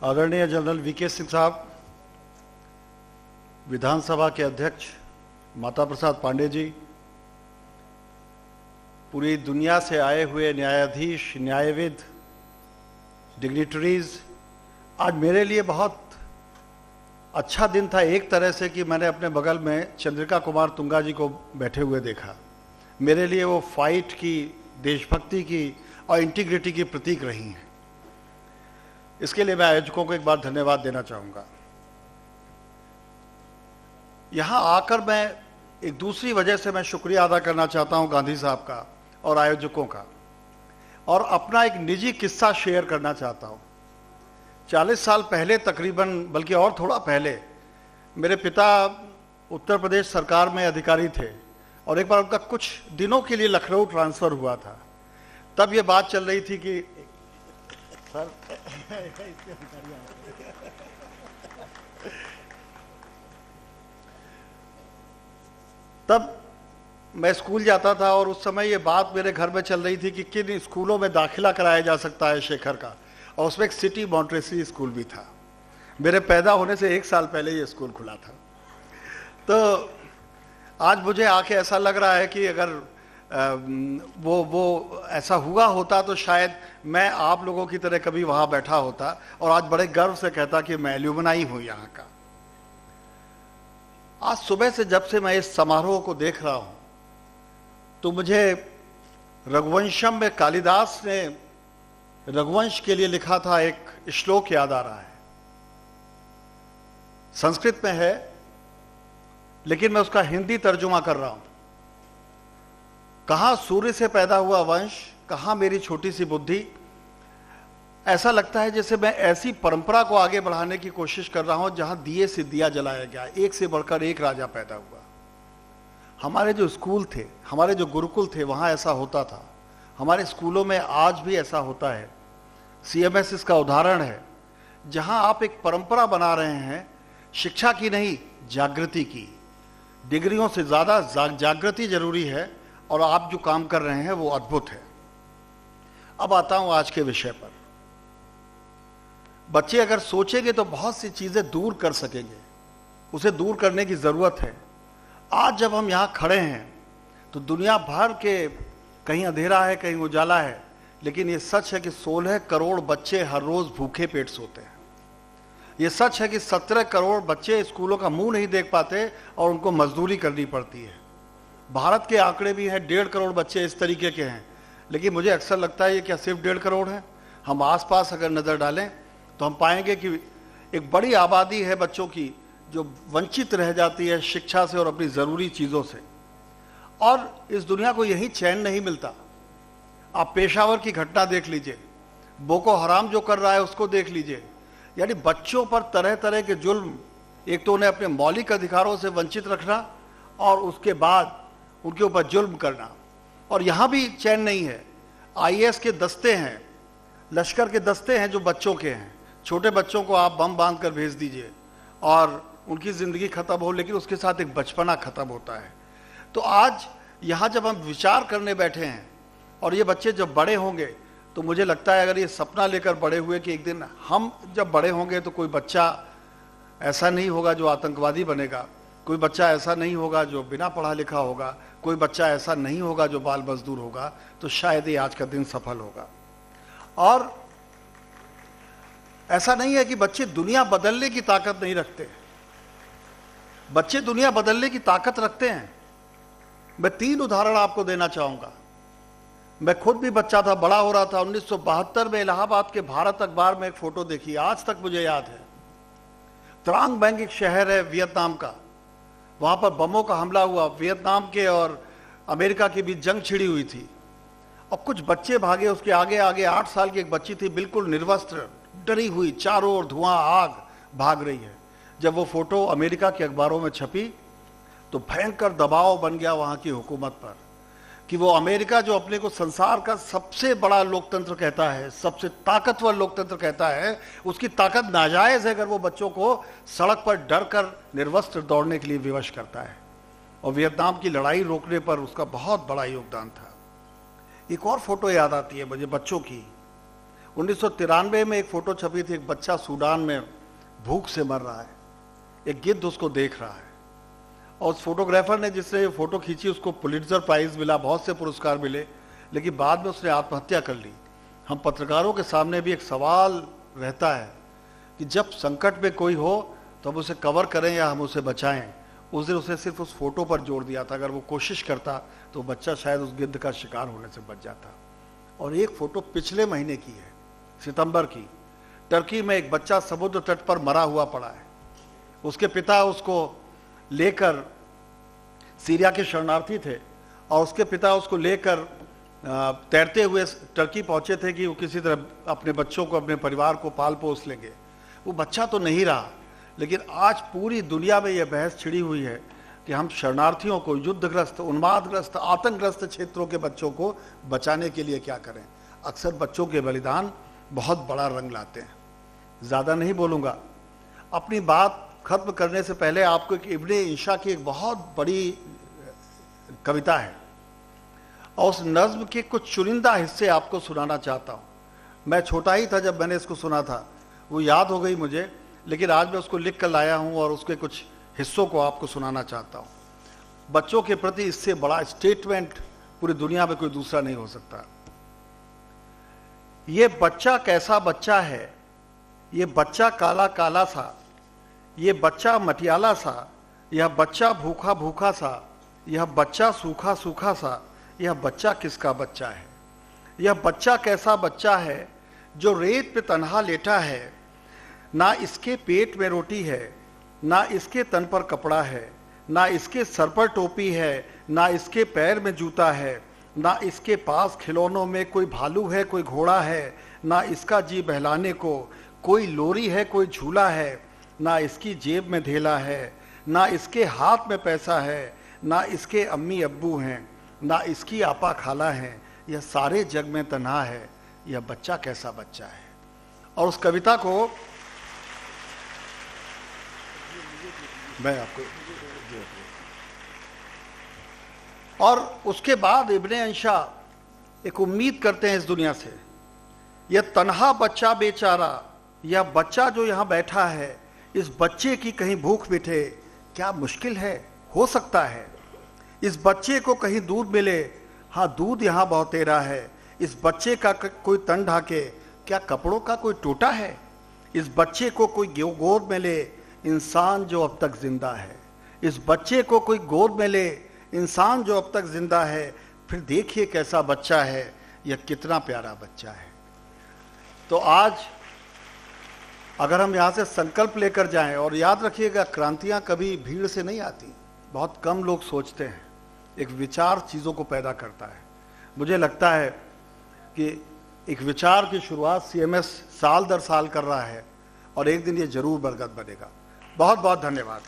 आदरणीय general VK Singh साहब, विधानसभा के अध्यक्ष माता प्रसाद पांडे जी, पूरी दुनिया से आए हुए न्यायाधीश, न्यायविद, डिग्निटरीज, आज मेरे लिए बहुत अच्छा दिन था एक तरह से कि मैंने अपने बगल में चंद्रिका कुमार तुंगा जी को बैठे हुए देखा। मेरे लिए वो फाइट की, देशभक्ति की और इंटीग्रिटी की प्रतीक रही हैं। इसके लिए मैं आयोजकों को एक बार धन्यवाद देना चाहूँगा। यहाँ आकर मैं एक दूसरी वजह से मैं शुक्रिया अदा करना चाहता हूँ गांधी साहब का और आयोजकों का, और अपना एक निजी किस्सा शेयर करना चाहता हूँ। 40 साल पहले तकरीबन, बल्कि और थोड़ा पहले, मेरे पिता उत्तर प्रदेश सरकार में अधिकारी थे और एक बार उनका कुछ दिनों के लिए लखनऊ ट्रांसफ़र हुआ था। तब ये बात चल रही थी कि सर तब मैं स्कूल जाता था और उस समय ये बात मेरे घर में चल रही थी कि किन स्कूलों में दाखिला कराया जा सकता है शेखर का, और उसमें एक सिटी मॉन्टेसरी स्कूल भी था। मेरे पैदा होने से 1 साल पहले ये स्कूल खुला था। तो आज मुझे आके ऐसा लग रहा है कि अगर वो ऐसा हुआ होता तो शायद मैं आप लोगों की तरह कभी वहाँ बैठा होता और आज बड़े गर्व से कहता कि मैं एल्यूमनाई हूँ यहाँ का। आज सुबह से जब से मैं इस समारोह को देख रहा हूँ तो मुझे रघुवंशम में कालिदास ने रघुवंश के लिए लिखा था एक श्लोक याद आ रहा है। संस्कृत में है लेकिन मैं उसका हिंदी तर्जुमा कर रहा हूं। कहां सूर्य से पैदा हुआ वंश, कहां मेरी छोटी सी बुद्धि। ऐसा लगता है जैसे मैं ऐसी परंपरा को आगे बढ़ाने की कोशिश कर रहा हूं जहां दिए से दिया जलाया गया, एक से बढ़कर एक राजा पैदा हुआ। हमारे जो स्कूल थे, हमारे जो गुरुकुल थे, वहां ऐसा होता था। हमारे स्कूलों में आज भी ऐसा होता है। CMS इसका उदाहरण है, जहां आप एक परंपरा बना रहे हैं, शिक्षा की नहीं, जागृति की। डिग्रियों से ज्यादा जागृति जरूरी है और आप जो काम कर रहे हैं वो अद्भुत है। अब आता हूं आज के विषय पर। बच्चे अगर सोचेंगे तो बहुत सी चीजें दूर कर सकेंगे, उसे दूर करने की जरूरत है। आज जब हम यहां खड़े हैं तो दुनिया भर के, कहीं अंधेरा है कहीं उजाला है, लेकिन ये सच है कि 16 करोड़ बच्चे हर रोज भूखे पेट सोते हैं। ये सच है कि 17 करोड़ बच्चे स्कूलों का मुंह नहीं देख पाते और उनको मजदूरी करनी पड़ती है। भारत के आंकड़े भी हैं, 1.5 करोड़ बच्चे इस तरीके के हैं, लेकिन मुझे अक्सर लगता है ये क्या सिर्फ 1.5 करोड़ है? हम आसपास अगर नजर डालें तो हम पाएंगे कि एक बड़ी आबादी है बच्चों की जो वंचित रह जाती है शिक्षा से और अपनी जरूरी चीजों से। और इस दुनिया को यही चैन नहीं मिलता। आप पेशावर की घटना देख लीजिए, बोको हराम जो कर रहा है उसको देख लीजिए। यानी बच्चों पर तरह तरह के जुल्म, एक तो उन्हें अपने मौलिक अधिकारों से वंचित रखना और उसके बाद उनके ऊपर जुल्म करना। और यहां भी चैन नहीं है। IAS के दस्ते हैं, लश्कर के दस्ते हैं जो बच्चों के हैं। छोटे बच्चों को आप बम बांध कर भेज दीजिए और उनकी जिंदगी खत्म हो, लेकिन उसके साथ एक बचपना खत्म होता है। तो आज यहां जब हम विचार करने बैठे हैं और ये बच्चे जब बड़े होंगे तो मुझे लगता है अगर ये सपना लेकर बड़े हुए कि एक दिन हम जब बड़े होंगे तो कोई बच्चा ऐसा नहीं होगा जो आतंकवादी बनेगा, कोई बच्चा ऐसा नहीं होगा जो बिना पढ़ा लिखा होगा, कोई बच्चा ऐसा नहीं होगा जो बाल मजदूर होगा, तो शायद ये आज का दिन सफल होगा। और ऐसा नहीं है कि बच्चे दुनिया बदलने की ताकत नहीं रखते, बच्चे दुनिया बदलने की ताकत रखते हैं। मैं 3 उदाहरण आपको देना चाहूंगा। मैं खुद भी बच्चा था, बड़ा हो रहा था। 1972 में इलाहाबाद के भारत अखबार में एक फोटो देखी, आज तक मुझे याद है। त्रांग बैंग एक शहर है वियतनाम का, वहां पर बमों का हमला हुआ। वियतनाम के और अमेरिका के बीच जंग छिड़ी हुई थी और कुछ बच्चे भागे। उसके आगे आगे 8 साल की एक बच्ची थी, बिल्कुल निर्वस्त्र, डरी हुई, चारों ओर धुआं, आग भाग रही है। जब वो फोटो अमेरिका के अखबारों में छपी तो भयंकर दबाव बन गया वहां की हुकूमत पर कि वो अमेरिका जो अपने को संसार का सबसे बड़ा लोकतंत्र कहता है, सबसे ताकतवर लोकतंत्र कहता है, उसकी ताकत नाजायज है अगर वो बच्चों को सड़क पर डर कर निर्वस्त्र दौड़ने के लिए विवश करता है। और वियतनाम की लड़ाई रोकने पर उसका बहुत बड़ा योगदान था। एक और फोटो याद आती है मुझे बच्चों की। 1993 में एक फोटो छपी थी, एक बच्चा सूडान में भूख से मर रहा है, एक गिद्ध उसको देख रहा है, और उस फोटोग्राफर ने जिसने ये फोटो खींची उसको पुलित्जर प्राइज मिला, बहुत से पुरस्कार मिले, लेकिन बाद में उसने आत्महत्या कर ली। हम पत्रकारों के सामने भी एक सवाल रहता है कि जब संकट में कोई हो तो हम उसे कवर करें या हम उसे बचाएं। उस दिन उसने सिर्फ उस फोटो पर जोर दिया था, अगर वो कोशिश करता तो बच्चा शायद उस गिद्ध का शिकार होने से बच जाता। और एक फोटो पिछले महीने की है, सितंबर की, टर्की में एक बच्चा समुद्र तट पर मरा हुआ पड़ा है। उसके पिता उसको लेकर, सीरिया के शरणार्थी थे, और उसके पिता उसको लेकर तैरते हुए टर्की पहुंचे थे कि वो किसी तरह अपने बच्चों को, अपने परिवार को पाल पोस लेंगे। वो बच्चा तो नहीं रहा, लेकिन आज पूरी दुनिया में यह बहस छिड़ी हुई है कि हम शरणार्थियों को, युद्धग्रस्त, उन्मादग्रस्त, आतंकग्रस्त क्षेत्रों के बच्चों को बचाने के लिए क्या करें। अक्सर बच्चों के बलिदान बहुत बड़ा रंग लाते हैं। ज़्यादा नहीं बोलूँगा, अपनी बात खत्म करने से पहले आपको एक इब्ने इंशा की एक बहुत बड़ी कविता है, और उस नज्म के कुछ चुनिंदा हिस्से आपको सुनाना चाहता हूँ। मैं छोटा ही था जब मैंने इसको सुना था, वो याद हो गई मुझे, लेकिन आज मैं उसको लिख कर लाया हूँ और उसके कुछ हिस्सों को आपको सुनाना चाहता हूँ। बच्चों के प्रति इससे बड़ा स्टेटमेंट पूरी दुनिया में कोई दूसरा नहीं हो सकता। ये बच्चा कैसा बच्चा है, ये बच्चा काला काला सा, ये बच्चा मटियाला सा, यह बच्चा भूखा भूखा सा, यह बच्चा सूखा सूखा सा, यह बच्चा किसका बच्चा है। यह बच्चा कैसा बच्चा है जो रेत पे तन्हा लेटा है, ना इसके पेट में रोटी है, ना इसके तन पर कपड़ा है, ना इसके सर पर टोपी है, ना इसके पैर में जूता है, ना इसके पास खिलौनों में कोई भालू है, कोई घोड़ा है, ना इसका जी बहलाने को कोई लोरी है, कोई झूला है, ना इसकी जेब में धेला है, ना इसके हाथ में पैसा है, ना इसके अम्मी अब्बू हैं, ना इसकी आपा खाला हैं, यह सारे जग में तन्हा है, यह बच्चा कैसा बच्चा है। और उस कविता को मैं आपको, और उसके बाद इब्ने अंशा एक उम्मीद करते हैं इस दुनिया से, यह तन्हा बच्चा बेचारा, यह बच्चा जो यहाँ बैठा है, इस बच्चे की कहीं भूख मिटे, क्या मुश्किल है, हो सकता है। इस बच्चे को कहीं दूध मिले, हाँ दूध यहाँ बहुतेरा है। इस बच्चे का कोई तन ढाके, क्या कपड़ों का कोई टोटा है। इस बच्चे को कोई गोद में ले, इंसान जो अब तक जिंदा है। इस बच्चे को कोई गोद में ले, इंसान जो अब तक जिंदा है। फिर देखिए कैसा बच्चा है, यह कितना प्यारा बच्चा है। तो आज अगर हम यहाँ से संकल्प लेकर जाएं, और याद रखिएगा क्रांतियाँ कभी भीड़ से नहीं आती, बहुत कम लोग सोचते हैं, एक विचार चीज़ों को पैदा करता है। मुझे लगता है कि एक विचार की शुरुआत सीएमएस साल दर साल कर रहा है, और एक दिन ये जरूर बरगद बनेगा। बहुत बहुत धन्यवाद।